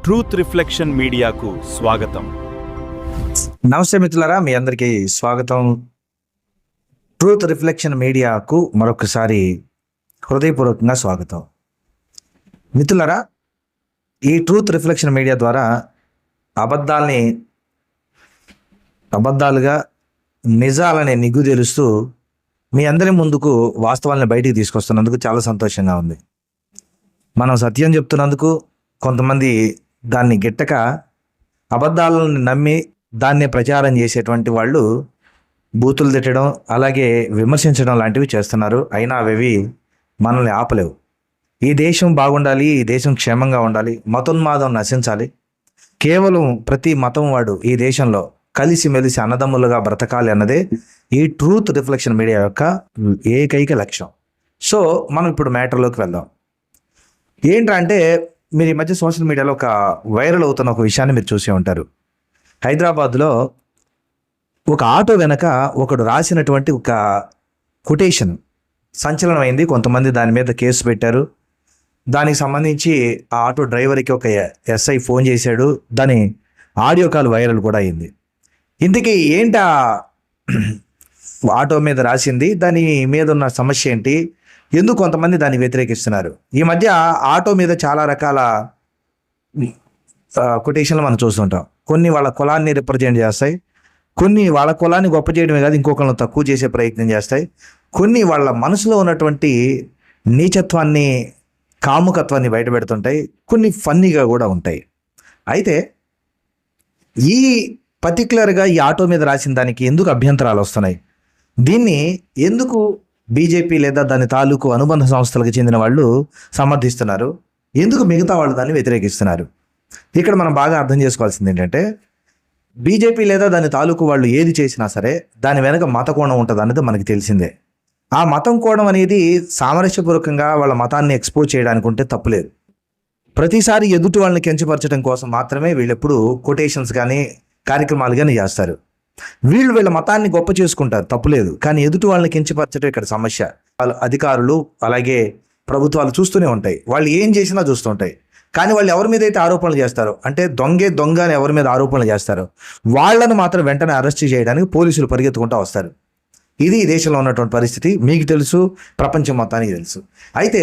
Truth reflection మీడియాకు స్వాగతం. నమస్తే మిత్రులారా, మీ అందరికీ స్వాగతం. ట్రూత్ రిఫ్లెక్షన్ మీడియాకు మరొకసారి హృదయపూర్వకంగా స్వాగతం. మిత్రులారా, ఈ ట్రూత్ రిఫ్లెక్షన్ మీడియా ద్వారా అబద్ధాలుగా నిజాలని నిగ్గుదేలుస్తూ మీ అందరి ముందుకు వాస్తవాలను బయటికి తీసుకొస్తున్నందుకు చాలా సంతోషంగా ఉంది. మనం సత్యం చెప్తున్నందుకు కొంతమంది దాన్ని గిట్టక అబద్ధాలను నమ్మి దాన్ని ప్రచారం చేసేటువంటి వాళ్ళు బూతులు తిట్టడం, అలాగే విమర్శించడం లాంటివి చేస్తున్నారు. అయినా అవి మనల్ని ఆపలేవు. ఈ దేశం బాగుండాలి, ఈ దేశం క్షేమంగా ఉండాలి, మతోన్మాదం నశించాలి. కేవలం ప్రతి మతం వాడు ఈ దేశంలో కలిసిమెలిసి అన్నదమ్ములుగా బ్రతకాలి అన్నదే ఈ ట్రూత్ రిఫ్లెక్షన్ మీడియా యొక్క ఏకైక లక్ష్యం. సో మనం ఇప్పుడు మ్యాటర్లోకి వెళ్దాం. ఏంటంటే, మీరు ఈ మధ్య సోషల్ మీడియాలో ఒక వైరల్ అవుతున్న ఒక విషయాన్ని మీరు చూసి ఉంటారు. హైదరాబాద్లో ఒక ఆటో వెనక ఒకడు రాసినటువంటి ఒక కొటేషన్ సంచలనం అయింది. కొంతమంది దాని మీద కేసు పెట్టారు. దానికి సంబంధించి ఆ ఆటో డ్రైవర్కి ఒక ఎస్ఐ ఫోన్ చేశాడు. దాని ఆడియో కాల్ వైరల్ కూడా అయింది. ఇంతకీ ఏంటి ఆటో మీద రాసింది, దాని మీద ఉన్న సమస్య ఏంటి, ఎందుకు కొంతమంది దాన్ని వ్యతిరేకిస్తున్నారు? ఈ మధ్య ఆటో మీద చాలా రకాల కొటేషన్లు మనం చూస్తుంటాం. కొన్ని వాళ్ళ కులాన్ని రిప్రజెంట్ చేస్తాయి, కొన్ని వాళ్ళ కులాన్ని గొప్ప చేయడమే కాదు ఇంకొకరిని తక్కువ చేసే ప్రయత్నం చేస్తాయి, కొన్ని వాళ్ళ మనసులో ఉన్నటువంటి నీచత్వాన్ని, కాముకత్వాన్ని బయటపెడుతుంటాయి, కొన్ని ఫన్నీగా కూడా ఉంటాయి. అయితే ఈ పర్టికులర్గా ఈ ఆటో మీద రాసిన దానికి ఎందుకు అభ్యంతరాలు వస్తున్నాయి? దీన్ని ఎందుకు బీజేపీ లేదా దాని తాలూకు అనుబంధ సంస్థలకు చెందిన వాళ్ళు సమర్థిస్తున్నారు? ఎందుకు మిగతా వాళ్ళు దాన్ని వ్యతిరేకిస్తున్నారు? ఇక్కడ మనం బాగా అర్థం చేసుకోవాల్సింది ఏంటంటే, బీజేపీ లేదా దాని తాలూకు వాళ్ళు ఏది చేసినా సరే దాని వెనక మత కోణం ఉంటుంది అనేది మనకి తెలిసిందే. ఆ మతం కోణం అనేది సామరస్యపూర్వకంగా వాళ్ళ మతాన్ని ఎక్స్పోజ్ చేయడానికి ఉంటే తప్పులేదు. ప్రతిసారి ఎదుటి వాళ్ళని కించపరచడం కోసం మాత్రమే వీళ్ళెప్పుడు కొటేషన్స్ కానీ కార్యక్రమాలు కానీ చేస్తారు. వీళ్ళ మతాన్ని గొప్ప చేసుకుంటారు, తప్పులేదు. కానీ ఎదుటి వాళ్ళని కించపరచడం ఇక్కడ సమస్య. వాళ్ళ అధికారులు అలాగే ప్రభుత్వాలు చూస్తూనే ఉంటాయి, వాళ్ళు ఏం చేసినా చూస్తుంటాయి. కానీ వాళ్ళు ఎవరి మీద అయితే ఆరోపణలు చేస్తారో, అంటే దొంగ అని ఎవరి మీద ఆరోపణలు చేస్తారో వాళ్ళను మాత్రం వెంటనే అరెస్ట్ చేయడానికి పోలీసులు పరిగెత్తుకుంటూ వస్తారు. ఇది ఈ దేశంలో ఉన్నటువంటి పరిస్థితి. మీకు తెలుసు, ప్రపంచం మొత్తానికి తెలుసు. అయితే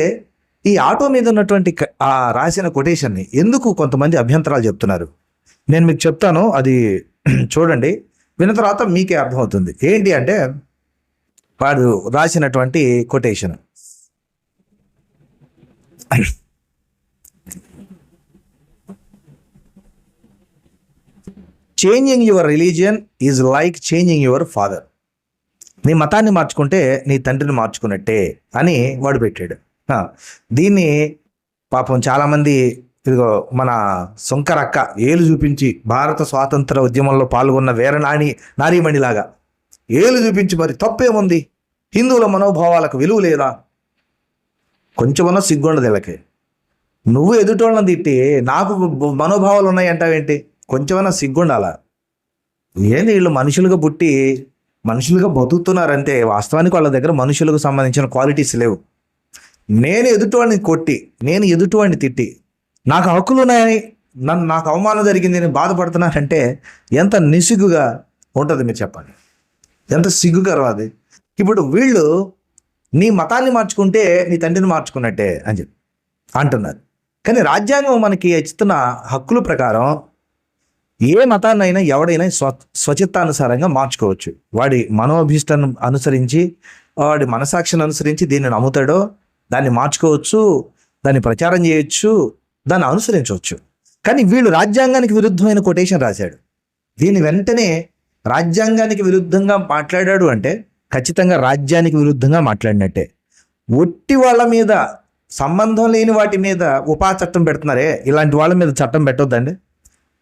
ఈ ఆటో మీద ఉన్నటువంటి ఆ రాసిన కొటేషన్ని ఎందుకు కొంతమంది అభ్యంతరాలు చెప్తున్నారు నేను మీకు చెప్తాను. అది చూడండి, విన్న తర్వాత మీకే అర్థమవుతుంది. ఏంటి అంటే, వాడు రాసినటువంటి quotation, changing your religion is like changing your father. నీ మతాన్ని మార్చుకుంటే నీ తండ్రిని మార్చుకున్నట్టే అని వాడు పెట్టాడు. దీన్ని పాపం చాలామంది, ఇదిగో మన శంకరక్క ఏలు చూపించి భారత స్వాతంత్ర ఉద్యమంలో పాల్గొన్న నారీమణిలాగా ఏలు చూపించి, మరి తప్పేముంది, హిందువుల మనోభావాలకు విలువ లేదా, కొంచెమన్నా సిగ్గుండదు వీళ్ళకి. నువ్వు ఎదుటోళ్ళని తిట్టి నాకు మనోభావాలు ఉన్నాయంటావేంటి? కొంచెమన్నా సిగ్గుండాలా? ఏంది, వీళ్ళు మనుషులుగా పుట్టి మనుషులుగా బతుకుతున్నారంటే వాస్తవానికి వాళ్ళ దగ్గర మనుషులకు సంబంధించిన క్వాలిటీస్ లేవు. నేను ఎదుటివాడిని కొట్టి, నేను ఎదుటివాడిని తిట్టి, నాకు హక్కులు ఉన్నాయని, నాకు అవమానం జరిగింది నేను బాధపడుతున్నానంటే ఎంత నిసిగ్గుగా ఉంటుంది మీరు చెప్పండి. ఎంత సిగ్గుకరం అది. ఇప్పుడు వీళ్ళు నీ మతాన్ని మార్చుకుంటే నీ తండ్రిని మార్చుకున్నట్టే అని చెప్పి అంటున్నారు. కానీ రాజ్యాంగం మనకి ఇస్తున్న హక్కుల ప్రకారం ఏ మతాన్నైనా ఎవడైనా స్వచిత్తానుసారంగా మార్చుకోవచ్చు. వాడి మనోభీష్టాన్ని అనుసరించి, వాడి మనసాక్షిని అనుసరించి దీన్ని నమ్ముతాడో దాన్ని మార్చుకోవచ్చు, దాన్ని ప్రచారం చేయొచ్చు, దాన్ని అనుసరించవచ్చు. కానీ వీళ్ళు రాజ్యాంగానికి విరుద్ధమైన కొటేషన్ రాశాడు. దీని వెంటనే రాజ్యాంగానికి విరుద్ధంగా మాట్లాడాడు అంటే ఖచ్చితంగా రాజ్యానికి విరుద్ధంగా మాట్లాడినట్టే. ఒట్టి వాళ్ళ మీద, సంబంధం లేని వాటి మీద ఉపా చట్టం పెడుతున్నారే, ఇలాంటి వాళ్ళ మీద చట్టం పెట్టొద్దండి.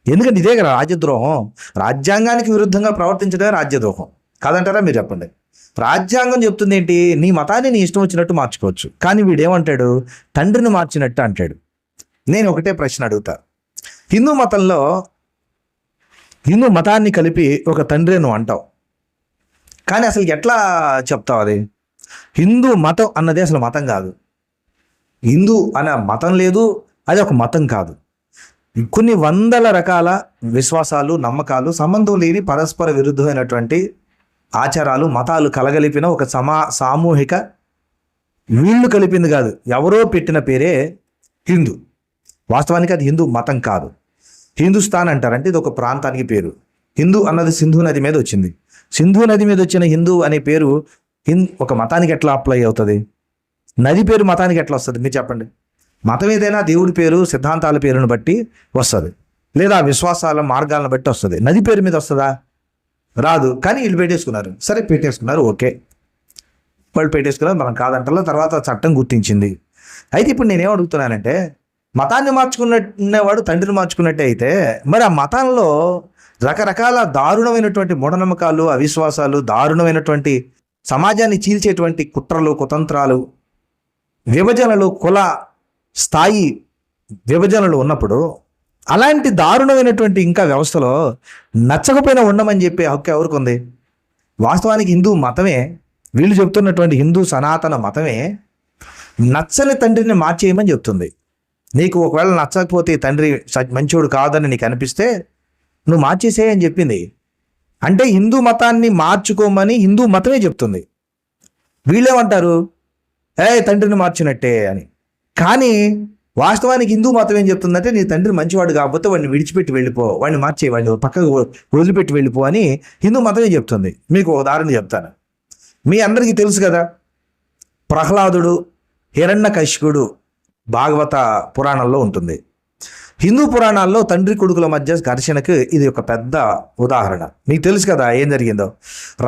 ఎందుకంటే ఇదే కదా రాజ్యద్రోహం. రాజ్యాంగానికి విరుద్ధంగా ప్రవర్తించడమే రాజ్యద్రోహం కాదంటారా? మీరు చెప్పండి. రాజ్యాంగం చెప్తుంది ఏంటి? నీ మతాన్ని నీ ఇష్టం వచ్చినట్టు మార్చుకోవచ్చు. కానీ వీడేమంటాడు? తండ్రిని మార్చినట్టు అంటాడు. నేను ఒకటే ప్రశ్న అడుగుతా. హిందూ మతాన్ని కలిపి ఒక తండ్రి నువ్వు అంటావు, కానీ అసలు ఎట్లా చెప్తావు? అది హిందూ మతం అన్నది అసలు మతం కాదు. హిందూ అనే మతం లేదు, అది ఒక మతం కాదు. కొన్ని వందల రకాల విశ్వాసాలు, నమ్మకాలు, సంబంధం లేని పరస్పర విరుద్ధమైనటువంటి ఆచారాలు, మతాలు కలగలిపిన ఒక సామూహిక, వీళ్ళు కలిపింది కాదు, ఎవరో పెట్టిన పేరే హిందూ. వాస్తవానికి అది హిందూ మతం కాదు. హిందుస్థాన్ అంటారంటే ఇది ఒక ప్రాంతానికి పేరు. హిందూ అన్నది సింధు నది మీద వచ్చింది. సింధు నది మీద వచ్చిన హిందూ అనే పేరు ఒక మతానికి ఎట్లా అప్లై అవుతుంది? నది పేరు మతానికి ఎట్లా వస్తుంది? మీరు చెప్పండి. మతం ఏదైనా దేవుడి పేరు, సిద్ధాంతాల పేరును బట్టి వస్తుంది, లేదా విశ్వాసాల మార్గాలను బట్టి వస్తుంది. నది పేరు మీద వస్తుందా? రాదు. కానీ వీళ్ళు పెట్టేసుకున్నారు. సరే పెట్టేసుకున్నారు, ఓకే, వాళ్ళు పెట్టేసుకున్నారు, మనం కాదంటలో. తర్వాత చట్టం గుర్తించింది. అయితే ఇప్పుడు నేనేం అడుగుతున్నానంటే, మతాన్ని మార్చుకున్నవాడు తండ్రిని మార్చుకున్నట్టే అయితే మరి ఆ మతంలో రకరకాల దారుణమైనటువంటి మూఢనమ్మకాలు, అవిశ్వాసాలు, దారుణమైనటువంటి సమాజాన్ని చీల్చేటువంటి కుట్రలు, కుతంత్రాలు, విభజనలు, కుల స్థాయి విభజనలు ఉన్నప్పుడు అలాంటి దారుణమైనటువంటి ఇంకా వ్యవస్థలో నచ్చకపోయినా ఉండమని చెప్పే హక్కు ఎవరికి ఉంది? వాస్తవానికి హిందూ మతమే, వీళ్ళు చెప్తున్నటువంటి హిందూ సనాతన మతమే నచ్చని తండ్రిని మార్చేయమని చెప్తుంది. నీకు ఒకవేళ నచ్చకపోతే తండ్రి మంచోడు కాదని నీకు అనిపిస్తే నువ్వు మార్చేసేయని చెప్పింది. అంటే హిందూ మతాన్ని మార్చుకోమని హిందూ మతమే చెప్తుంది. వీళ్ళేమంటారు, తండ్రిని మార్చినట్టే అని. కానీ వాస్తవానికి హిందూ మతం ఏం చెప్తుందంటే, నీ తండ్రి మంచివాడు కాకపోతే వాడిని విడిచిపెట్టి వెళ్ళిపో, వాడిని మార్చే, వాడిని పక్కకు వదిలిపెట్టి వెళ్ళిపో అని హిందూ మతమే చెప్తుంది. మీకు ఉదాహరణ చెప్తాను. మీ అందరికీ తెలుసు కదా, ప్రహ్లాదుడు, హిరణ్యకశిపుడు భాగవత పురాణంలో ఉంటుంది. హిందూ పురాణాల్లో తండ్రి కొడుకుల మధ్య ఘర్షణకు ఇది ఒక పెద్ద ఉదాహరణ. మీకు తెలుసు కదా ఏం జరిగిందో.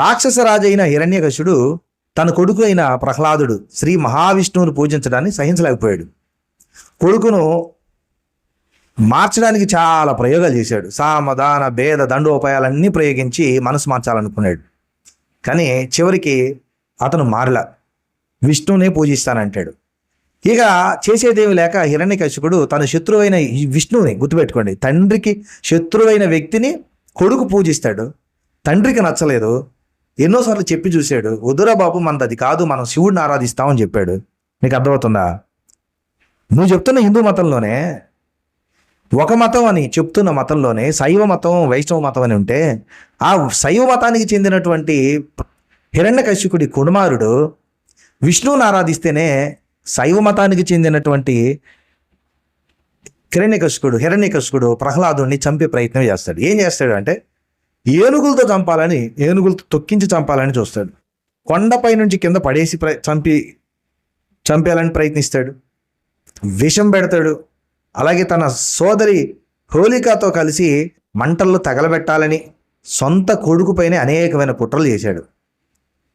రాక్షస రాజు అయిన హిరణ్యకశిపుడు తన కొడుకు అయిన ప్రహ్లాదుడు శ్రీ మహావిష్ణువుని పూజించడాన్ని సహించలేకపోయాడు. కొడుకును మార్చడానికి చాలా ప్రయోగాలు చేశాడు. సామదాన భేద దండోపాయాలన్నీ ప్రయోగించి మనసు మార్చాలనుకున్నాడు. కానీ చివరికి అతను మారలా, విష్ణువునే పూజిస్తానంటాడు. ఇక చేసేదేమి లేక హిరణ్యకశిపుడు తన శత్రువైన విష్ణువుని, గుర్తుపెట్టుకోండి, తండ్రికి శత్రువైన వ్యక్తిని కొడుకు పూజిస్తాడు. తండ్రికి నచ్చలేదు, ఎన్నోసార్లు చెప్పి చూశాడు, వద్దురా బాబు మనది అది కాదు, మనం శివుడిని ఆరాధిస్తామని చెప్పాడు. నీకు అర్థమవుతుందా? నువ్వు చెప్తున్న హిందూ మతంలోనే, ఒక మతం అని చెప్తున్న మతంలోనే శైవ మతం, వైష్ణవ మతం అని ఉంటే, ఆ శైవ మతానికి చెందినటువంటి హిరణ్యకశిపుడి కుమారుడు విష్ణువుని ఆరాధిస్తేనే శైవ మతానికి చెందినటువంటి హిరణ్యకశిపుడు ప్రహ్లాదుని చంపే ప్రయత్నం చేస్తాడు. ఏం చేస్తాడు అంటే, ఏనుగులతో తొక్కించి చంపాలని చూస్తాడు. కొండపై నుంచి కింద పడేసి చంపేయాలని ప్రయత్నిస్తాడు. విషం పెడతాడు. అలాగే తన సోదరి హోలికాతో కలిసి మంటల్లో తగలబెట్టాలని సొంత కొడుకుపైనే అనేకమైన కుట్రలు చేశాడు.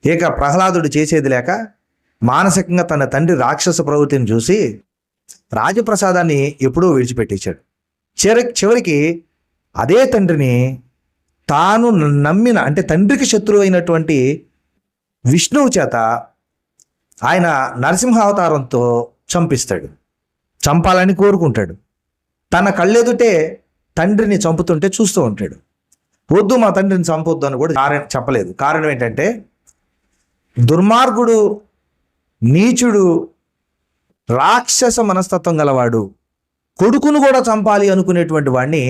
ఇక ప్రహ్లాదుడు చేసేది లేక మానసికంగా తన తండ్రి రాక్షస ప్రవృత్తిని చూసి రాజప్రసాదాన్ని ఎప్పుడూ విడిచిపెట్టేశాడు. చివరికి అదే తండ్రిని తాను నమ్మిన, అంటే తండ్రికి శత్రువు అయినటువంటి విష్ణువు చేత ఆయన నరసింహావతారంతో చంపిస్తాడు. చంపాలని కోరుకుంటాడు. తన కళ్ళెదుటే తండ్రిని చంపుతుంటే చూస్తూ ఉంటాడు. వద్దు, మా తండ్రిని చంపొద్దు అని కూడా చెప్పలేదు. కారణం ఏంటంటే, దుర్మార్గుడు, నీచుడు, రాక్షస మనస్తత్వం గలవాడు కొడుకును కూడా చంపాలి అనుకునేటువంటి వాడిని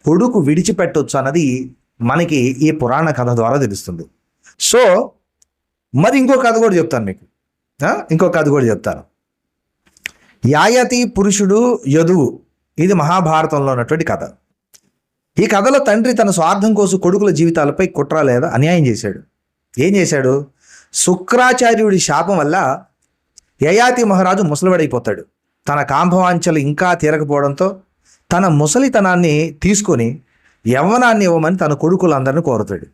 కొడుకు విడిచిపెట్టొచ్చు అన్నది మనకి ఈ పురాణ కథ ద్వారా తెలుస్తుంది. సో మరి ఇంకో కథ కూడా చెప్తాను. యాయతి పురుషుడు యదువు, ఇది మహాభారతంలో ఉన్నటువంటి కథ. ఈ కథలో తండ్రి తన స్వార్థం కోసం కొడుకుల జీవితాలపై కుట్ర లేదా అన్యాయం చేశాడు. ఏం చేశాడు? శుక్రాచార్యుడి శాపం వల్ల యయాతి మహారాజు ముసలివాడైపోతాడు. తన కాంభవాంఛలు ఇంకా తీరకపోవడంతో తన ముసలితనాన్ని తీసుకొని యవ్వనాన్ని ఇవ్వమని తన కొడుకులందరినీ కోరుతాడు.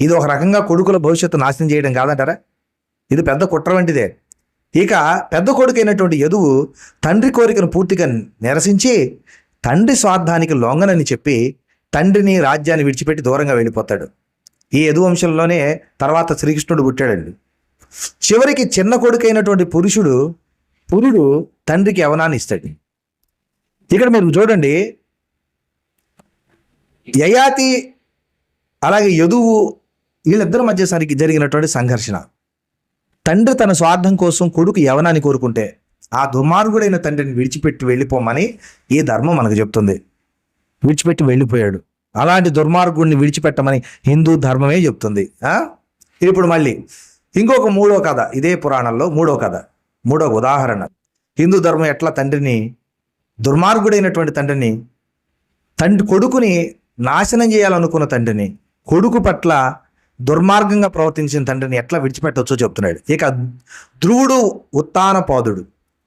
ఇది ఒక రకంగా కొడుకుల భవిష్యత్తు నాశనం చేయడం కాదంటారా? ఇది పెద్ద కుట్ర వంటిదే. ఇక పెద్ద కొడుకైనటువంటి యదువు తండ్రి కోరికను పూర్తిగా నిరసించి తండ్రి స్వార్థానికి లొంగనని చెప్పి తండ్రిని, రాజ్యాన్ని విడిచిపెట్టి దూరంగా వెళ్ళిపోతాడు. ఈ యదు వంశంలోనే తర్వాత శ్రీకృష్ణుడు పుట్టాడండి. చివరికి చిన్న కొడుకైనటువంటి పురుడు తండ్రికి యవనాన్ని ఇస్తాడు. ఇక్కడ మీరు చూడండి, యయాతి అలాగే యదువు వీళ్ళిద్దరి మధ్య జరిగినటువంటి సంఘర్షణ. తండ్రి తన స్వార్థం కోసం కొడుకు యవనాన్ని కోరుకుంటే ఆ దుర్మార్గుడైన తండ్రిని విడిచిపెట్టి వెళ్ళిపోమని ఈ ధర్మం మనకు చెప్తుంది. విడిచిపెట్టి వెళ్ళిపోయాడు. అలాంటి దుర్మార్గుడిని విడిచిపెట్టమని హిందూ ధర్మమే చెప్తుంది. ఇప్పుడు మళ్ళీ ఇంకొక మూడో కథ, ఇదే పురాణంలో మూడో ఉదాహరణ. హిందూ ధర్మం ఎట్లా దుర్మార్గుడైనటువంటి కొడుకుని నాశనం చేయాలనుకున్న తండ్రిని, కొడుకు పట్ల దుర్మార్గంగా ప్రవర్తించిన తండ్రిని ఎట్లా విడిచిపెట్టవచ్చో చెప్తున్నాడు. ఇక ధ్రువుడు ఉత్తానపాదుడు,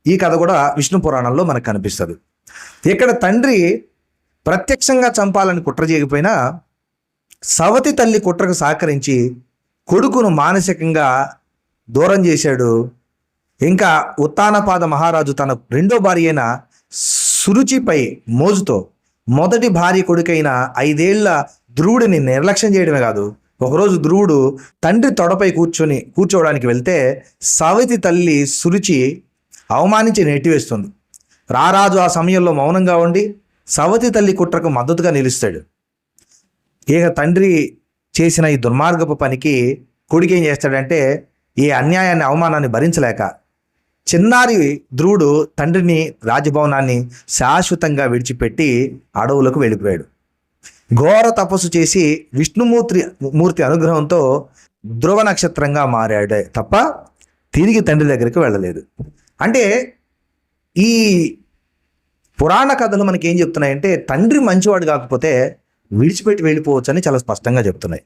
ఈ కథ కూడా విష్ణు పురాణంలో మనకు కనిపిస్తుంది. ఇక్కడ తండ్రి ప్రత్యక్షంగా చంపాలని కుట్ర చేయకపోయినా సవతి తల్లి కుట్రకు సహకరించి కొడుకును మానసికంగా దూరం చేశాడు. ఇంకా ఉత్తానపాద మహారాజు తన రెండో భార్య అయిన సురుచిపై మోజుతో మొదటి భార్య కొడుకైన 5 ఏళ్ల ధ్రువుడిని నిర్లక్ష్యం చేయడమే కాదు, ఒకరోజు ధ్రువుడు తండ్రి తొడపై కూర్చోవడానికి వెళ్తే సవతి తల్లి సురుచి అవమానించి నెట్టివేస్తుంది. రారాజు ఆ సమయంలో మౌనంగా ఉండి సవతి తల్లి కుట్రకు మద్దతుగా నిలుస్తాడు. ఇక తండ్రి చేసిన ఈ దుర్మార్గపు పనికి కొడుకు ఏం చేస్తాడంటే, ఈ అన్యాయాన్ని అవమానాన్ని భరించలేక చిన్నారి ధ్రువుడు తండ్రిని రాజభవనాన్ని శాశ్వతంగా విడిచిపెట్టి అడవులకు వెళ్ళిపోయాడు. ఘోర తపస్సు చేసి విష్ణుమూర్తి అనుగ్రహంతో ధ్రువ నక్షత్రంగా మారాడే తప్ప తిరిగి తండ్రి దగ్గరికి వెళ్ళలేదు. అంటే ఈ పురాణ కథలు మనకి ఏం చెప్తున్నాయంటే, తండ్రి మంచివాడు కాకపోతే విడిచిపెట్టి వెళ్ళిపోవచ్చు అని చాలా స్పష్టంగా చెప్తున్నాయి.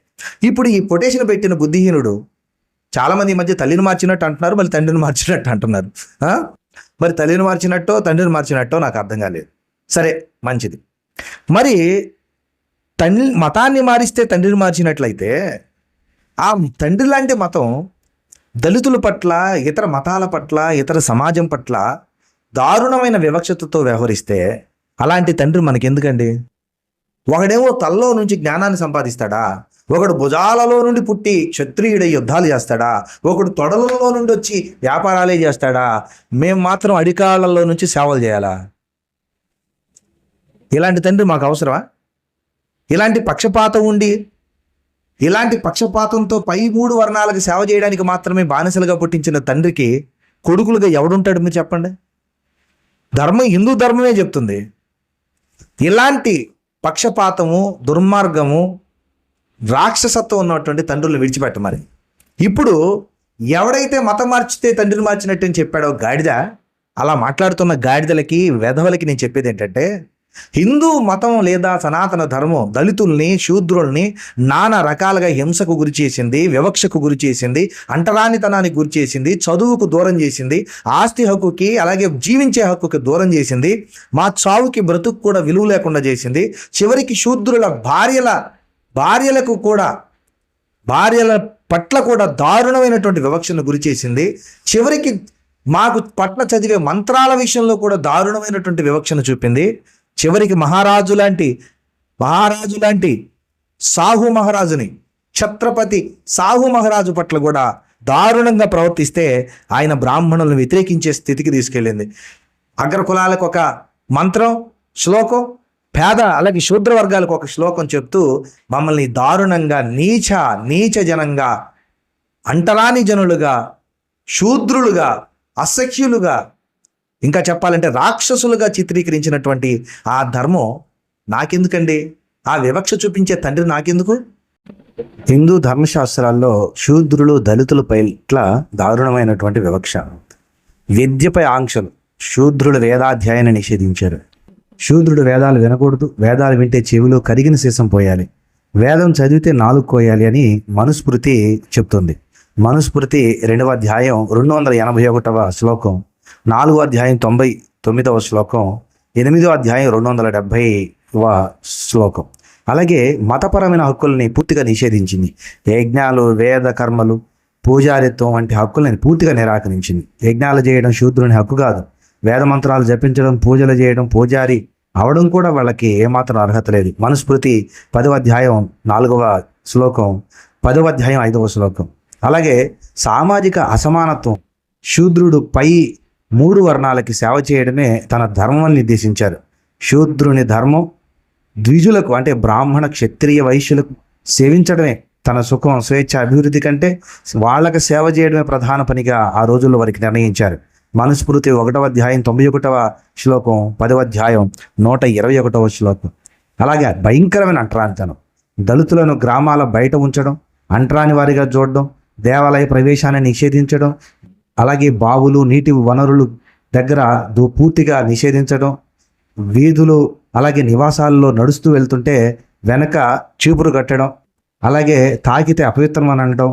ఇప్పుడు ఈ కొటేషన్ పెట్టిన బుద్ధిహీనుడు చాలామంది ఈ మధ్య తల్లిని మార్చినట్టు అంటున్నారు, మళ్ళీ తండ్రిని మార్చినట్టు అంటున్నారు. మరి తల్లిని మార్చినట్టో తండ్రిని మార్చినట్టో నాకు అర్థం కాలేదు. సరే, మంచిది. మరి మతాన్ని మారిస్తే తండ్రిని మార్చినట్లయితే ఆ తండ్రి లాంటి మతం దళితుల పట్ల, ఇతర మతాల పట్ల, ఇతర సమాజం పట్ల దారుణమైన వివక్షతతో వ్యవహరిస్తే అలాంటి తండ్రి మనకెందుకండి? ఒకడేమో తల్లో నుంచి జ్ఞానాన్ని సంపాదిస్తాడా, ఒకడు భుజాలలో నుండి పుట్టి క్షత్రియుడై యుద్ధాలు చేస్తాడా, ఒకడు తొడలలో నుండి వచ్చి వ్యాపారాలే చేస్తాడా, మేము మాత్రం అడికాళ్ళలో నుంచి సేవలు చేయాలా? ఇలాంటి తండ్రి మాకు అవసరమా? ఇలాంటి పక్షపాతం ఉండి, ఇలాంటి పక్షపాతంతో పై 3 వర్ణాలకు సేవ చేయడానికి మాత్రమే బానిసలుగా పుట్టించిన తండ్రికి కొడుకులుగా ఎవడుంటాడు మీరు చెప్పండి? హిందూ ధర్మమే చెప్తుంది ఇలాంటి పక్షపాతము, దుర్మార్గము, రాక్షసత్వం ఉన్నటువంటి తండ్రులను విడిచిపెట్టమని. ఇప్పుడు ఎవడైతే మతం మార్చితే తండ్రిని మార్చినట్టు అని చెప్పాడో గాడిద, అలా మాట్లాడుతున్న గాడిదలకి, వెధవలకి నేను చెప్పేది ఏంటంటే, హిందూ మతం లేదా సనాతన ధర్మం దళితుల్ని, శూద్రుల్ని నానా రకాలుగా హింసకు గురి చేసింది, వివక్షకు గురి చేసింది, అంటరానితనానికి గురి చేసింది, చదువుకు దూరం చేసింది, ఆస్తి హక్కుకి అలాగే జీవించే హక్కుకి దూరం చేసింది, మా చావుకి బ్రతుకు కూడా విలువ లేకుండా చేసింది. చివరికి శూద్రుల భార్యలకు కూడా, భార్యల పట్ల కూడా దారుణమైనటువంటి వివక్షను గురి చేసింది. చివరికి మాకు పట్ల చదివే మంత్రాల విషయంలో కూడా దారుణమైనటువంటి వివక్షను చూపింది. చివరికి మహారాజు లాంటి సాహు మహారాజుని, ఛత్రపతి సాహు మహారాజు పట్ల కూడా దారుణంగా ప్రవర్తిస్తే ఆయన బ్రాహ్మణులను వ్యతిరేకించే స్థితికి తీసుకెళ్ళింది. అగ్రకులాలకు ఒక మంత్రం, శ్లోకం, పేద అలాగే శూద్ర వర్గాలకు ఒక శ్లోకం చెప్తూ మమ్మల్ని దారుణంగా నీచ జనంగా, అంటరాని జనులుగా, శూద్రులుగా, అసఖ్యులుగా, ఇంకా చెప్పాలంటే రాక్షసులుగా చిత్రీకరించినటువంటి ఆ ధర్మం నాకెందుకండి? ఆ వివక్ష చూపించే తండ్రి నాకెందుకు? హిందూ ధర్మశాస్త్రాల్లో శూద్రులు, దళితులపై ఇట్లా దారుణమైనటువంటి వివక్ష, విద్యపై ఆంక్షలు. శూద్రుల వేదాధ్యాయాన్ని నిషేధించారు. శూద్రుడు వేదాలు వినకూడదు, వేదాలు వింటే చెవిలో కరిగిన సీసం పోయాలి, వేదం చదివితే నాలుగు కోయాలి అని మనుస్మృతి చెప్తుంది. మనుస్మృతి 2వ అధ్యాయం 281వ శ్లోకం, 4వ అధ్యాయం 99వ శ్లోకం, 8వ అధ్యాయం 270వ శ్లోకం. అలాగే మతపరమైన హక్కుల్ని పూర్తిగా నిషేధించింది. యజ్ఞాలు, వేద కర్మలు, పూజారిత్వం వంటి హక్కుల్ని పూర్తిగా నిరాకరించింది. యజ్ఞాలు చేయడం శూద్రుని హక్కు కాదు. వేద మంత్రాలు జపించడం, పూజలు చేయడం, పూజారి అవడం కూడా వాళ్ళకి ఏమాత్రం అర్హత లేదు. మనుస్మృతి 10వ అధ్యాయం 4వ శ్లోకం, 10వ అధ్యాయం 5వ శ్లోకం. అలాగే సామాజిక అసమానత్వం. శూద్రుడు పై 3 వర్ణాలకి సేవ చేయడమే తన ధర్మం నిర్దేశించారు. శూద్రుని ధర్మం ద్విజులకు అంటే బ్రాహ్మణ, క్షత్రియ, వైశ్యులకు సేవించడమే తన సుఖం, స్వేచ్ఛ, అభివృద్ధి కంటే వాళ్ళకి సేవ చేయడమే ప్రధాన పనిగా ఆ రోజుల్లో వారికి నిర్ణయించారు. మనుస్మృతి 1వ అధ్యాయం 91వ శ్లోకం, 10వ అధ్యాయం 121వ శ్లోకం. అలాగే భయంకరమైన అంటరానితనం, దళితులను గ్రామాల బయట ఉంచడం, అంటరాని వారిగా చూడడం, దేవాలయ ప్రవేశాన్ని నిషేధించడం, అలాగే బావులు నీటి వనరులు దగ్గర పూర్తిగా నిషేధించడం, వీధులు అలాగే నివాసాల్లో నడుస్తూ వెళ్తుంటే వెనక చీపురు కట్టడం, అలాగే తాకితే అపవిత్రం అని అనడం,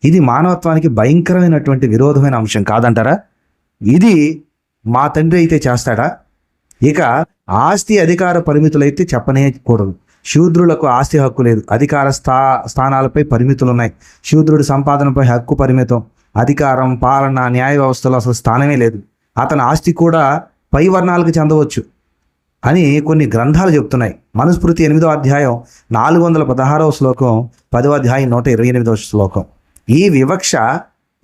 ఇది మానవత్వానికి భయంకరమైనటువంటి విరోధమైన అంశం కాదంటారా? ఇది మా తండ్రి అయితే చేస్తాడా? ఇక ఆస్తి అధికార పరిమితులైతే చెప్పనేకూడదు. శూద్రులకు ఆస్తి హక్కు లేదు, అధికార స్థానాలపై పరిమితులు ఉన్నాయి. శూద్రుడి సంపాదనపై హక్కు పరిమితం, అధికారం పాలన న్యాయ వ్యవస్థలో అసలు స్థానమే లేదు. అతని ఆస్తి కూడా పై వర్ణాలకు చెందవచ్చు అని కొన్ని గ్రంథాలు చెప్తున్నాయి. మనుస్మృతి 8వ అధ్యాయం 416వ శ్లోకం, 10వ అధ్యాయం 128వ శ్లోకం. ఈ వివక్ష,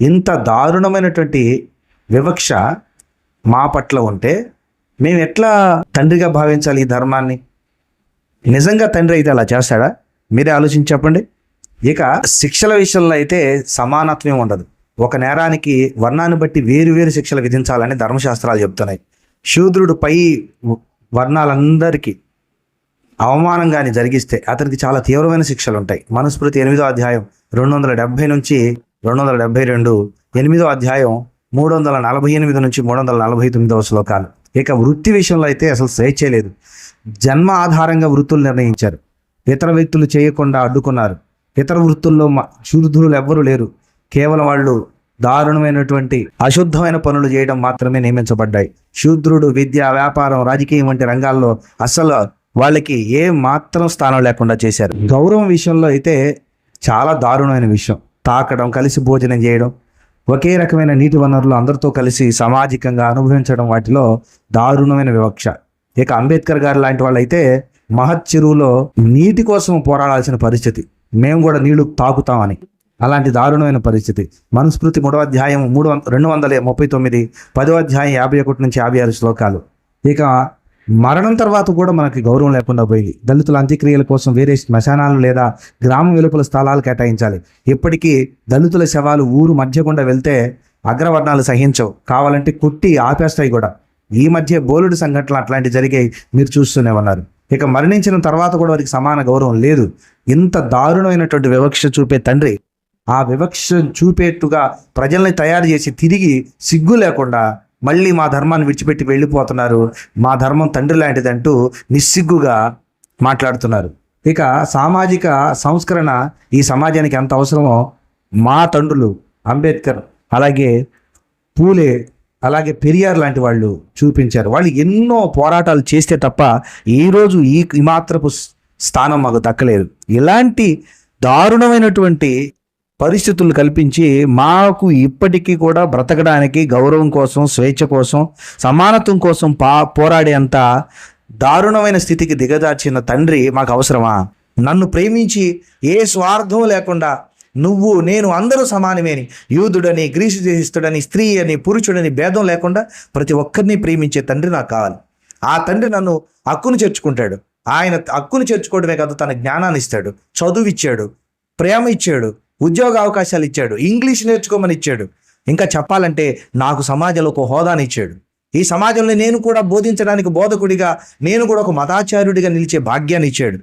ఇంత దారుణమైనటువంటి వివక్ష మా పట్ల ఉంటే మేము ఎట్లా తండ్రిగా భావించాలి ఈ ధర్మాన్ని? నిజంగా తండ్రి అయితే అలా చేస్తాడా? మీరే ఆలోచించి చెప్పండి. ఇక శిక్షల విషయంలో అయితే సమానత్వం ఉండదు. ఒక నేరానికి వర్ణాన్ని బట్టి వేరు శిక్షలు విధించాలని ధర్మశాస్త్రాలు చెప్తున్నాయి. శూద్రుడు పై వర్ణాలందరికీ అవమానంగాని జరిగిస్తే అతనికి చాలా తీవ్రమైన శిక్షలు ఉంటాయి. మనుస్మృతి 8వ అధ్యాయం 270 నుంచి 272, 8వ అధ్యాయం 348 నుంచి 349వ శ్లోకాలు. ఇక వృత్తి విషయంలో అయితే అసలు స్వేచ్ఛ లేదు. జన్మ ఆధారంగా వృత్తులు నిర్ణయించారు. ఇతర వ్యక్తులు చేయకుండా అడ్డుకున్నారు. ఇతర వృత్తుల్లో శూద్రులు ఎవ్వరూ లేరు. కేవలం వాళ్ళు దారుణమైనటువంటి అశుద్ధమైన పనులు చేయడం మాత్రమే నియమించబడ్డాయి. శూద్రుడు విద్య, వ్యాపారం, రాజకీయం వంటి రంగాల్లో అసలు వాళ్ళకి ఏ మాత్రం స్థానం లేకుండా చేశారు. గౌరవం విషయంలో అయితే చాలా దారుణమైన విషయం. తాకడం, కలిసి భోజనం చేయడం, ఒకే రకమైన నీటి వనరులు అందరితో కలిసి సామాజికంగా అనుభవించడం, వాటిలో దారుణమైన వివక్ష. ఇక అంబేద్కర్ గారు లాంటి వాళ్ళు అయితే మహత్ చెరువులో నీటి కోసం పోరాడాల్సిన పరిస్థితి, మేము కూడా నీళ్లు తాకుతామని, అలాంటి దారుణమైన పరిస్థితి. మనుస్మృతి 3వ అధ్యాయం 239, 10వ అధ్యాయం 51 నుంచి 56 శ్లోకాలు. ఇక మరణం తర్వాత కూడా మనకి గౌరవం లేకుండా పోయింది. దళితుల అంత్యక్రియల కోసం వేరే శ్మశానాలు లేదా గ్రామం వెలుపల స్థలాలు కేటాయించాలి. ఇప్పటికీ దళితుల శవాలు ఊరు మధ్య గుండా వెళ్తే అగ్రవర్ణాలు సహించవు, కావాలంటే కుట్టి ఆపేస్తాయి కూడా. ఈ మధ్య బోలుడు సంఘటనలు అట్లాంటివి జరిగాయి, మీరు చూస్తూనే ఉన్నారు. ఇక మరణించిన తర్వాత కూడా వారికి సమాన గౌరవం లేదు. ఇంత దారుణమైనటువంటి వివక్ష చూపే తండ్రి ఆ వివక్ష చూపేట్టుగా ప్రజల్ని తయారు చేసి తిరిగి సిగ్గు లేకుండా మళ్ళీ మా ధర్మాన్ని విడిచిపెట్టి వెళ్ళిపోతున్నారు, మా ధర్మం తండ్రి లాంటిదంటూ నిస్సిగ్గుగా మాట్లాడుతున్నారు. ఇక సామాజిక సంస్కరణ ఈ సమాజానికి ఎంత అవసరమో మా తండ్రులు అంబేద్కర్, అలాగే పూలే, అలాగే పెరియార్ లాంటి వాళ్ళు చూపించారు. వాళ్ళు ఎన్నో పోరాటాలు చేస్తే తప్ప ఈరోజు ఈ మాత్రపు స్థానం మాకు దక్కలేదు. ఇలాంటి దారుణమైనటువంటి పరిస్థితులు కల్పించి మాకు ఇప్పటికీ కూడా బ్రతకడానికి గౌరవం కోసం, స్వేచ్ఛ కోసం, సమానత్వం కోసం పోరాడేంత దారుణమైన స్థితికి దిగజార్చిన తండ్రి మాకు అవసరమా? నన్ను ప్రేమించి ఏ స్వార్థం లేకుండా నువ్వు నేను అందరూ సమానమేని, యూదుడని, గ్రీసు దేశస్థుడని, స్త్రీ అని, పురుషుడని భేదం లేకుండా ప్రతి ఒక్కరిని ప్రేమించే తండ్రి నాకు కావాలి. ఆ తండ్రి నన్ను హక్కును చేర్చుకుంటాడు. ఆయన హక్కును చేర్చుకోవడమే కాదు, తన జ్ఞానాన్ని ఇస్తాడు, చదువు ఇచ్చాడు, ప్రేమ ఇచ్చాడు, ఉద్యోగ అవకాశాలు ఇచ్చాడు, ఇంగ్లీష్ నేర్చుకోమని ఇచ్చాడు. ఇంకా చెప్పాలంటే నాకు సమాజంలో ఒక హోదాని ఇచ్చాడు. ఈ సమాజంలో నేను కూడా బోధించడానికి బోధకుడిగా, నేను కూడా ఒక మతాచార్యుడిగా నిలిచే భాగ్యాన్ని ఇచ్చాడు.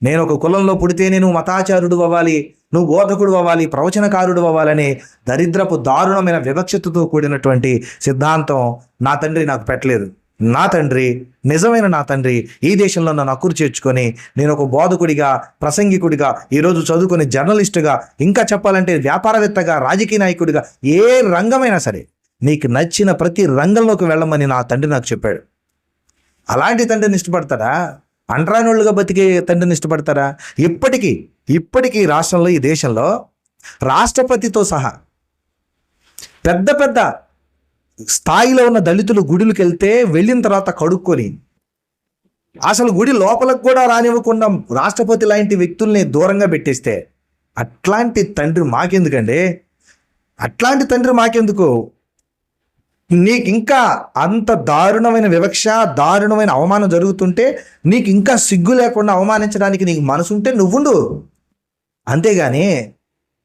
నేను ఒక కులంలో పుడితే నేను మతాచార్యుడు అవ్వాలి, నువ్వు బోధకుడు అవ్వాలి, ప్రవచనకారుడు అవ్వాలని దరిద్రపు దారుణమైన వివక్షతతో కూడినటువంటి సిద్ధాంతం నా తండ్రి నాకు పెట్టలేదు. నా తండ్రి, నిజమైన నా తండ్రి ఈ దేశంలో నన్ను హక్కును చేర్చుకొని నేను ఒక బోధకుడిగా, ప్రసంగికుడిగా, ఈరోజు చదువుకునే జర్నలిస్టుగా, ఇంకా చెప్పాలంటే వ్యాపారవేత్తగా, రాజకీయ నాయకుడిగా, ఏ రంగమైనా సరే నీకు నచ్చిన ప్రతి రంగంలోకి వెళ్ళమని నా తండ్రి నాకు చెప్పాడు. అలాంటి తండ్రిని ఇష్టపడతారా? అంటరానోళ్ళుగా బతికే తండ్రిని ఇష్టపడతారా? ఇప్పటికీ రాష్ట్రంలో, ఈ దేశంలో రాష్ట్రపతితో సహా పెద్ద పెద్ద స్థాయిలో ఉన్న దళితులు గుడికి వెళ్తే వెళ్ళిన తర్వాత కడుక్కొని అసలు గుడి లోపలకు కూడా రానివ్వకుండా రాష్ట్రపతి లాంటి వ్యక్తుల్ని దూరంగా పెట్టేస్తే అట్లాంటి తండ్రి మాకెందుకండి? అట్లాంటి తండ్రి మాకెందుకు? నీకు ఇంకా అంత దారుణమైన వివక్ష, దారుణమైన అవమానం జరుగుతుంటే నీకు ఇంకా సిగ్గు లేకుండా అవమానించడానికి నీకు మనసుంటే నువ్వుండు. అంతేగాని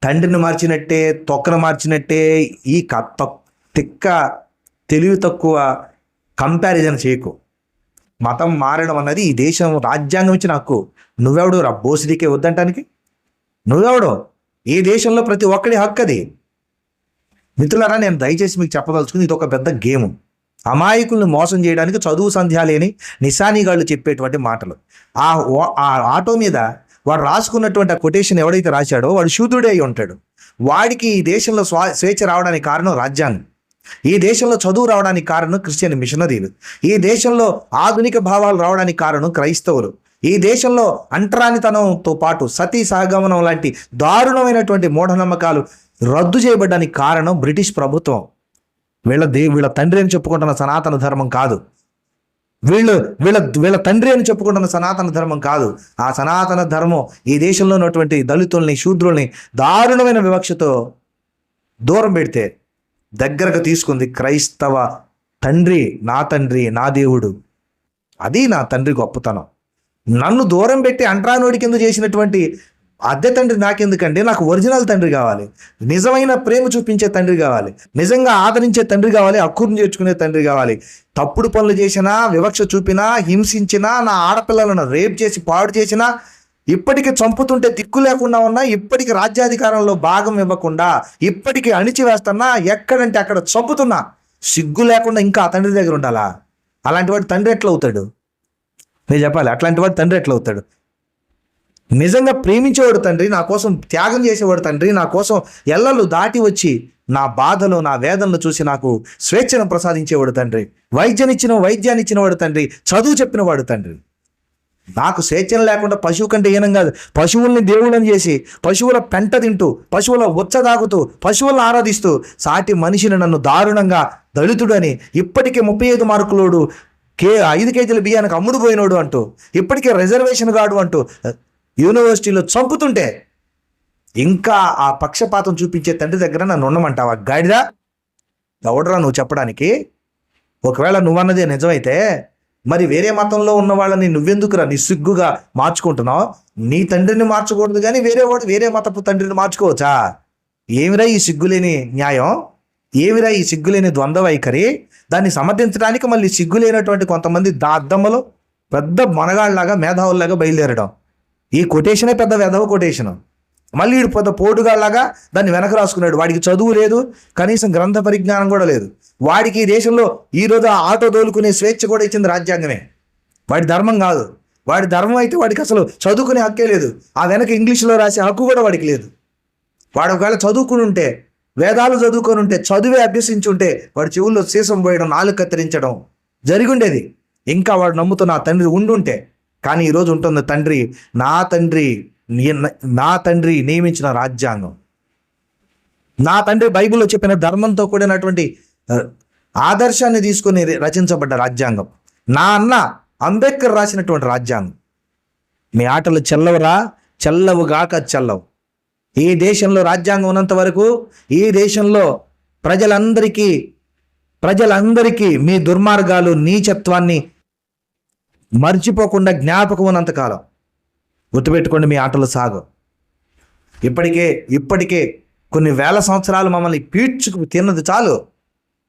తండ్రిని మార్చినట్టే, తొక్కను మార్చినట్టే ఈ తిక్క తెలివి తక్కువ కంపారిజన్ చేయకు. మతం మారడం అన్నది ఈ దేశం రాజ్యాంగం ఇచ్చిన హక్కు. నువ్వెవడు రా బోసిడీకే వద్దంటానికి? నువ్వెవడో? ఈ దేశంలో ప్రతి ఒక్కడి హక్కు అది. మిత్రులారా, నేను దయచేసి మీకు చెప్పదలుచుకుంది, ఇది ఒక పెద్ద గేమ్. అమాయకుల్ని మోసం చేయడానికి చదువు సంధ్య లేని నిశానీగాళ్ళు చెప్పేటువంటి మాటలు. ఆ ఆటో మీద వాడు రాసుకున్నటువంటి ఆ కొటేషన్ ఎవడైతే రాశాడో వాడు శూద్రుడే అయి ఉంటాడు. వాడికి ఈ దేశంలో స్వేచ్ఛ రావడానికి కారణం రాజ్యాంగం. ఈ దేశంలో చదువు రావడానికి కారణం క్రిస్టియన్ మిషనరీలు. ఈ దేశంలో ఆధునిక భావాలు రావడానికి కారణం క్రైస్తవులు. ఈ దేశంలో అంటరానితనంతో పాటు సతీ సహగమనం లాంటి దారుణమైనటువంటి మూఢనమ్మకాలు రద్దు చేయబడ్డానికి కారణం బ్రిటిష్ ప్రభుత్వం. వీళ్ళ తండ్రి అని చెప్పుకుంటున్న సనాతన ధర్మం కాదు. వీళ్ళ తండ్రి అని చెప్పుకుంటున్న సనాతన ధర్మం కాదు. ఆ సనాతన ధర్మం ఈ దేశంలో ఉన్నటువంటి దళితుల్ని, శూద్రుల్ని దారుణమైన వివక్షతో దూరం పెడితే దగ్గరకు తీసుకుంది క్రైస్తవ తండ్రి. నా తండ్రి, నా దేవుడు, అది నా తండ్రి గొప్పతనం. నన్ను దూరం పెట్టి అంట్రానోడి కింద చేసినటువంటి అద్దె తండ్రి నాకెందుకండి? నాకు ఒరిజినల్ తండ్రి కావాలి, నిజమైన ప్రేమ చూపించే తండ్రి కావాలి, నిజంగా ఆదరించే తండ్రి కావాలి, హక్కును చేర్చుకునే తండ్రి కావాలి. తప్పుడు పనులు చేసినా, వివక్ష చూపినా, హింసించినా, నా ఆడపిల్లలను రేప్ చేసి పాడు చేసినా, ఇప్పటికీ చంపుతుంటే దిక్కు లేకుండా ఉన్నా, ఇప్పటికీ రాజ్యాధికారంలో భాగం ఇవ్వకుండా, ఇప్పటికీ అణిచివేస్తున్నా, ఎక్కడంటే అక్కడ చంపుతున్నా, సిగ్గు లేకుండా ఇంకా ఆ తండ్రి దగ్గర ఉండాలా? అలాంటి వాడు తండ్రి ఎట్లా అవుతాడు? నేను చెప్పాలి, అట్లాంటి వాడు తండ్రి ఎట్లా అవుతాడు? నిజంగా ప్రేమించేవాడు తండ్రి, నా కోసం త్యాగం చేసేవాడు తండ్రి, నా కోసం ఎల్లలు దాటి వచ్చి నా బాధలు, నా వేదనలు చూసి నాకు స్వేచ్ఛను ప్రసాదించేవాడు తండ్రి, వైద్యాన్ని ఇచ్చినవాడు తండ్రి, చదువు చెప్పినవాడు తండ్రి. నాకు స్వేచ్ఛను లేకుండా పశువు కంటే హీనం కాదు. పశువుల్ని దేవుళ్ళని చేసి, పశువుల పెంట తింటూ, పశువుల ఉచ్చ తాగుతూ, పశువులను ఆరాధిస్తూ, సాటి మనిషిని నన్ను దారుణంగా దళితుడని, ఇప్పటికే 35 మార్కులోడు, 5 కేజీల బియ్యానికి అమ్ముడు పోయినోడు అంటూ, ఇప్పటికే రిజర్వేషన్ గాడు అంటూ యూనివర్సిటీలో చంపుతుంటే ఇంకా ఆ పక్షపాతం చూపించే తండ్రి దగ్గర నన్ను ఉండమంటావా? గాడిదా, ఎవడరా నువ్వు చెప్పడానికి? ఒకవేళ నువ్వన్నదే నిజమైతే మరి వేరే మతంలో ఉన్న వాళ్ళని నువ్వెందుకురా నిస్సిగ్గుగా మార్చుకుంటున్నావు? నీ తండ్రిని మార్చకూడదు కానీ వేరే మతపు తండ్రిని మార్చుకోవచ్చా? ఏమిరా ఈ సిగ్గులేని న్యాయం? ఏమిరా ఈ సిగ్గులేని ద్వంద్వ వైఖరి? దాన్ని సమర్థించడానికి మళ్ళీ సిగ్గులేనటువంటి కొంతమంది అద్దమ్మలు పెద్ద మనగాళ్ళలాగా, మేధావుల్లాగా బయలుదేరడం. ఈ కొటేషనే పెద్ద వెధవ కొటేషను. మళ్ళీ వీడు పెద్ద పోటుగాళ్ళలాగా దాన్ని వెనక రాసుకున్నాడు. వాడికి చదువు లేదు, కనీసం గ్రంథ పరిజ్ఞానం కూడా లేదు. వాడికి ఈ దేశంలో ఈరోజు ఆటో తోలుకునే స్వేచ్ఛ కూడా ఇచ్చింది రాజ్యాంగమే. వాడి ధర్మం కాదు. వాడి ధర్మం అయితే వాడికి అసలు చదువుకునే హక్కే లేదు. ఆ వెనక ఇంగ్లీష్లో రాసే హక్కు కూడా వాడికి లేదు. వాడు ఒకవేళ చదువుకుని ఉంటే, వేదాలు చదువుకొని ఉంటే, చదువే అభ్యసించి ఉంటే, వాడి చెవుల్లో సీసం పోయడం, నాలుగు కత్తిరించడం జరిగి ఉండేది. ఇంకా వాడు నమ్ముతున్న ఆ తండ్రి ఉండుంటే. కానీ ఈరోజు ఉంటుంది తండ్రి, నా తండ్రి నియమించిన రాజ్యాంగం, నా తండ్రి బైబిల్లో చెప్పిన ధర్మంతో కూడినటువంటి ఆదర్శాన్ని తీసుకుని రచించబడ్డ రాజ్యాంగం, నా అన్న అంబేద్కర్ రాసినటువంటి రాజ్యాంగం. మీ ఆటలు చెల్లవుగాక చెల్లవు. ఈ దేశంలో రాజ్యాంగం ఉన్నంత వరకు ఈ దేశంలో ప్రజలందరికీ మీ దుర్మార్గాలు, నీచత్వాన్ని మర్చిపోకుండా జ్ఞాపకం ఉన్నంతకాలం గుర్తుపెట్టుకోండి, మీ ఆటలు సాగు. ఇప్పటికే కొన్ని వేల సంవత్సరాలు మమ్మల్ని పీడ్చుకు తిన్నది చాలు,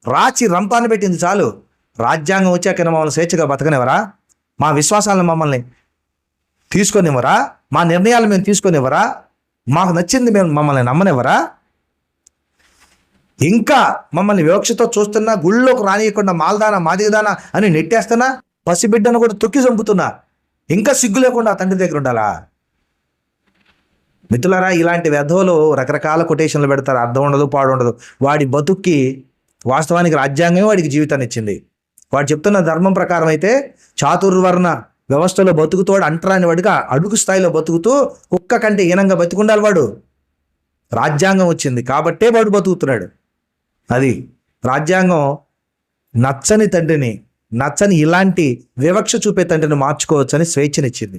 రాచి రంపాన్ని పెట్టింది చాలు. రాజ్యాంగం వచ్చాక మమ్మల్ని స్వేచ్ఛగా బతకనివ్వరా? మా విశ్వాసాలను మమ్మల్ని తీసుకొనివ్వరా? మా నిర్ణయాలు మేము తీసుకొనివ్వరా? మాకు నచ్చింది మమ్మల్ని నమ్మనివ్వరా? ఇంకా మమ్మల్ని వివక్షతో చూస్తున్నా, గుళ్ళోకి రానియకుండా మాల్దానా మాదిగదానా అని నెట్టేస్తున్నా, పసిబిడ్డను కూడా తొక్కి చంపుతున్నా, ఇంకా సిగ్గు లేకుండా తండ్రి దగ్గర ఉండాలా? మిత్రులారా, ఇలాంటి వెధవలు రకరకాల కొటేషన్లు పెడతారు, అర్థం ఉండదు, పాడు ఉండదు. వాడి బతుక్కి వాస్తవానికి రాజ్యాంగమే వాడికి జీవితాన్ని ఇచ్చింది. వాడు చెప్తున్న ధర్మం ప్రకారం అయితే చాతుర్వర్ణ వ్యవస్థలో బతుకుతూ వాడు అంటరాని వాడిగా అడుగు స్థాయిలో బతుకుతూ కుక్క కంటే హీనంగా బతుకుండాలి. వాడు రాజ్యాంగం వచ్చింది కాబట్టే వాడు బతుకుతున్నాడు. అది రాజ్యాంగం నచ్చని ఇలాంటి వివక్ష చూపే తండ్రిని మార్చుకోవచ్చని స్వేచ్ఛనిచ్చింది.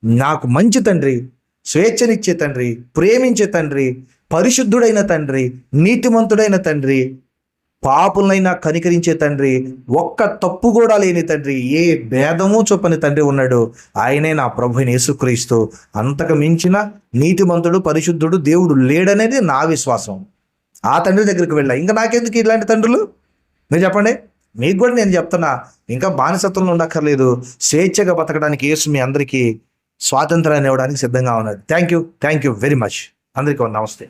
నాకు మంచి తండ్రి, స్వేచ్ఛనిచ్చే తండ్రి, ప్రేమించే తండ్రి, పరిశుద్ధుడైన తండ్రి, నీతిమంతుడైన తండ్రి, పాపులనైనా కనికరించే తండ్రి, ఒక్క తప్పు కూడా లేని తండ్రి, ఏ భేదము చూపని తండ్రి ఉన్నాడు. ఆయనే నా ప్రభువైన యేసుక్రీస్తు. అంతకు మించిన నీతిమంతుడు, పరిశుద్ధుడు దేవుడు లేడనేది నా విశ్వాసం. ఆ తండ్రి దగ్గరికి వెళ్ళా. ఇంకా నాకెందుకు ఇలాంటి తండ్రులు? మీరు చెప్పండి. మీకు కూడా నేను చెప్తున్నా, ఇంకా బానిసత్వంలో ఉండక్కర్లేదు, స్వేచ్ఛగా బతకడానికి యేసు మీ అందరికీ స్వాతంత్రాన్ని ఇవ్వడానికి సిద్ధంగా ఉన్నాడు. Thank you very much. అందరికీ నమస్తే.